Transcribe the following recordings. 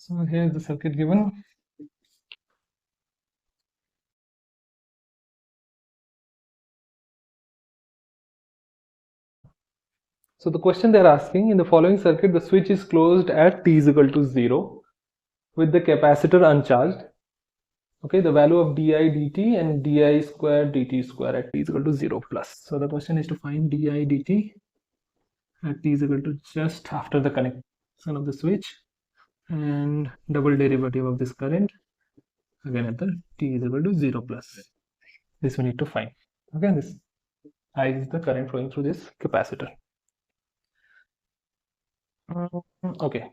So here's the circuit given. So the question they're asking, in the following circuit, the switch is closed at t is equal to 0 with the capacitor uncharged. Okay, the value of di dt and di square dt square at t is equal to 0 plus. So the question is to find di dt at t is equal to just after the connection of the switch and double derivative of this current again at the t is equal to 0 plus. This we need to find. Okay, this I is the current flowing through this capacitor. Okay.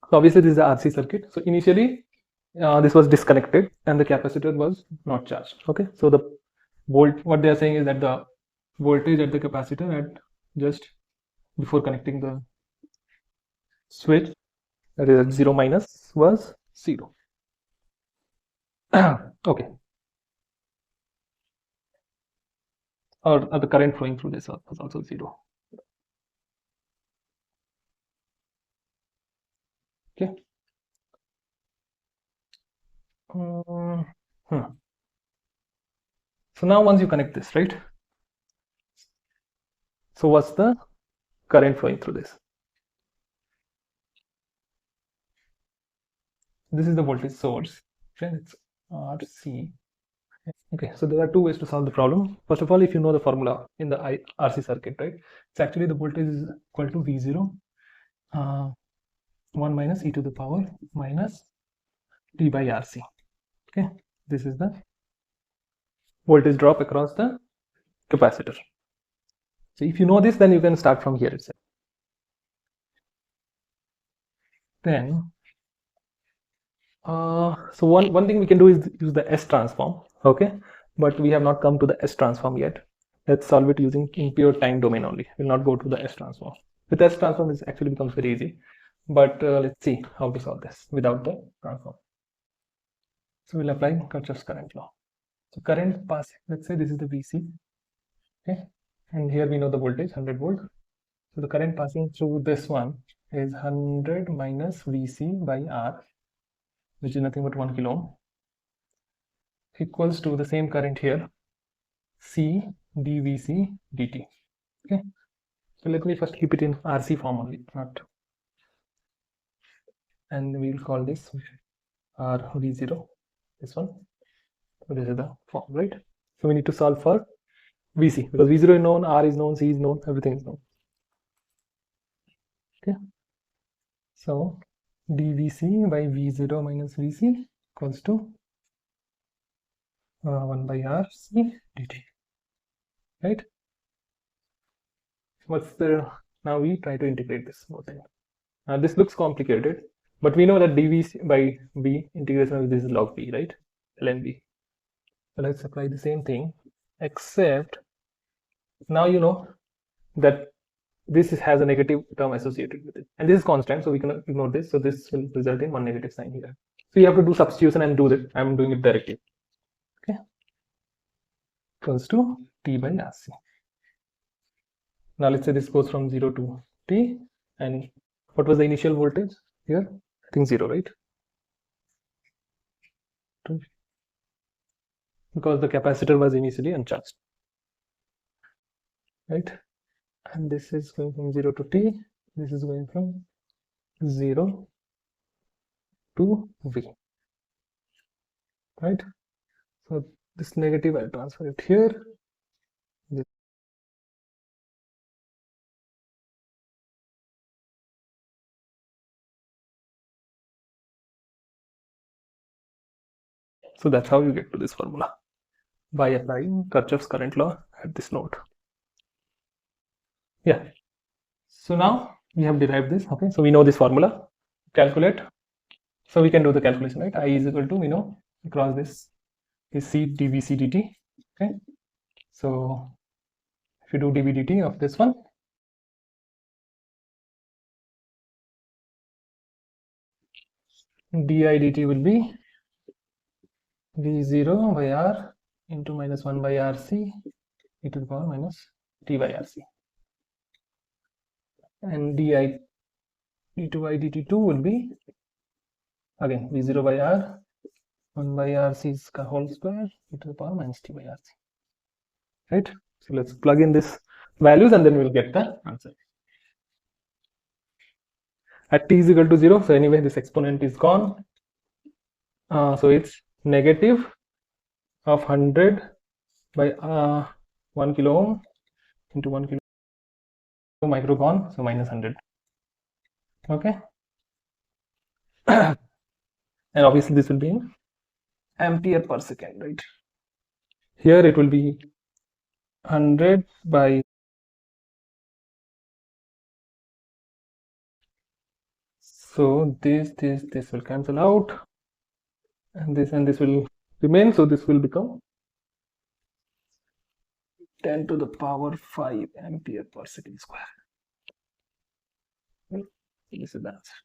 So obviously this is a RC circuit. So initially this was disconnected and the capacitor was not charged. Okay, so the what they are saying is that the voltage at the capacitor at just before connecting the switch, that is at 0 minus, was 0. Okay, or the current flowing through this was also 0. Okay. So now once you connect this, right? So what's the current flowing through this? This is the voltage source. Okay, it's RC. Okay, so there are two ways to solve the problem. First of all, if you know the formula in the RC circuit, right? It's actually the voltage is equal to V0 1 minus e to the power minus t by RC. Okay, this is the voltage drop across the capacitor. So if you know this, then you can start from here itself. Then so one thing we can do is use the S transform. Okay, but we have not come to the S transform yet. Let's solve it using in pure time domain only. We'll not go to the S transform. With S transform, this actually becomes very easy. But let's see how to solve this without the transform. So we'll apply Kirchhoff's current law. So current passing, let's say this is the VC. Okay, and here we know the voltage 100 volt. So the current passing through this one is 100 minus VC by R, which is nothing but 1 kilo ohm, equals to the same current here, C dVC dt. Okay, so let me first keep it in RC form only, not, and we will call this R V0, this one. So this is the form, right? So we need to solve for VC because V0 is known, R is known, C is known, everything is known. Okay, so dVC by V0 minus VC equals to 1 by RC dt, right? What's the, now we try to integrate this whole thing. This looks complicated, but we know that dV by B integration of this is log B, right? ln B. So let's apply the same thing, except now you know that this has a negative term associated with it, and this is constant, so we can ignore this. So this will result in one negative sign here. So you have to do substitution and do that. I'm doing it directly. Okay, equals to T by RC. Now let's say this goes from 0 to T, and what was the initial voltage here? I think 0, right? Because the capacitor was initially uncharged, right? And this is going from 0 to T, this is going from 0 to V, right? So this negative I'll transfer it here. So that's how you get to this formula, by applying Kirchhoff's current law at this node. Yeah, so now we have derived this. Okay, so we know this formula, calculate. So we can do the calculation, right? I is equal to, we know, across this is C dVC dt. Okay, so if you do dV dt of this one, di dt will be V0 by R into minus 1 by RC e to the power minus T by RC, and di d2 by dt2 will be again v0 by r 1 by rc whole square e to the power minus t by rc, right? So let's plug in this values and then we'll get the answer. At t is equal to 0, so anyway this exponent is gone, so it's negative of 100 by 1 kilo ohm into 1 kilo micro gone, so minus 100. Okay. And obviously this will be in ampere per second, right? Here it will be 100 by, so this will cancel out, and this will remain, so this will become 10 to the power 5 ampere per second square. This is the answer.